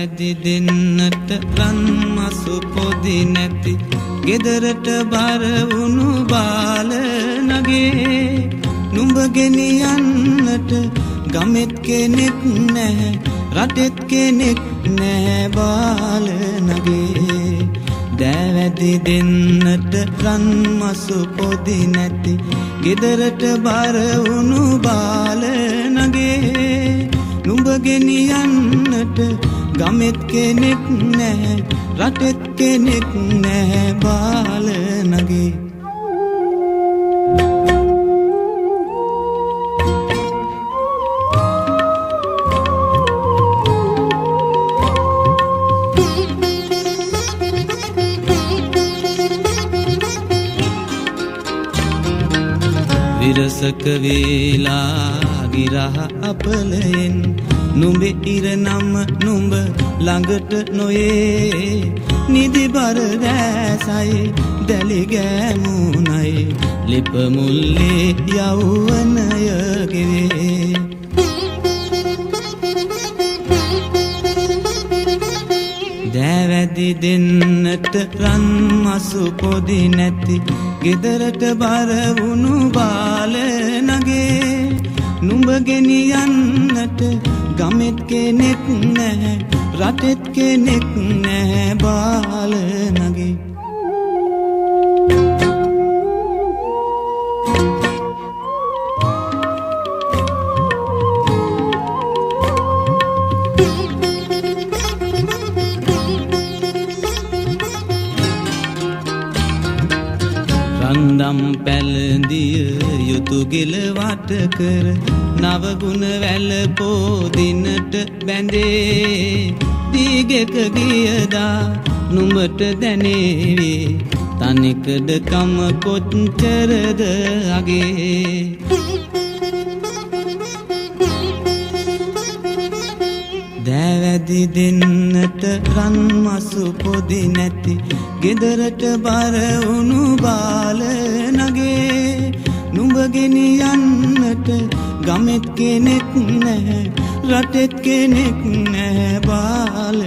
දෑවැදි දෙන්නට රන් මසු පොදි නැති ගෙදරට බර වුණු බාල නගේ නුඹ ගෙනියන්නට ගමෙත් කෙනෙක් නැහැ රටෙත් කෙනෙක් නැහැ බාල නගේ දෑවැදි දෙන්නට රන් මසු පොදි නැති ගෙදරට බර වුණු බාල නගේ නුඹ ගෙනියන්නට ගමෙත් කෙනෙක් නැහැ රටෙත් කෙනෙක් නැහැ බාල නගේ විරසක වේලා ගිරහ අපලයෙන් නුඹේ ඉර නම නුඹ ළඟට නොයේ නිදි බර දැසයි දැලි ගෑමුණයි ලිප මුල්ලේ යෞවනය ගෙවේ දෑවැදි දෙන්නට රන් මසු පොදි නැති ගෙදරට බර වුණු බාල නගේ නුඹ ගෙනියන්නට ගමෙත් කෙනෙක් නැහැ රටෙත් කෙනෙක් නැහැ බාල නගේ රන්දම් පැළඳිය යුතු ගෙල වට කර නවගුණ වැල පෝදිනට බැඳේ දීගෙක ගියදා නුඹට දැනේවි තනිකඩ කම කොච්චරද අගේ දෑවැදි දෙන්නට රන් මසු පොදි නැති ගෙදරට බර වුණු බාල නගේ නුඹ ගෙනියන්නට ගමෙත් කෙනෙක් නැහැ රටෙත් කෙනෙක් නැහැ බාල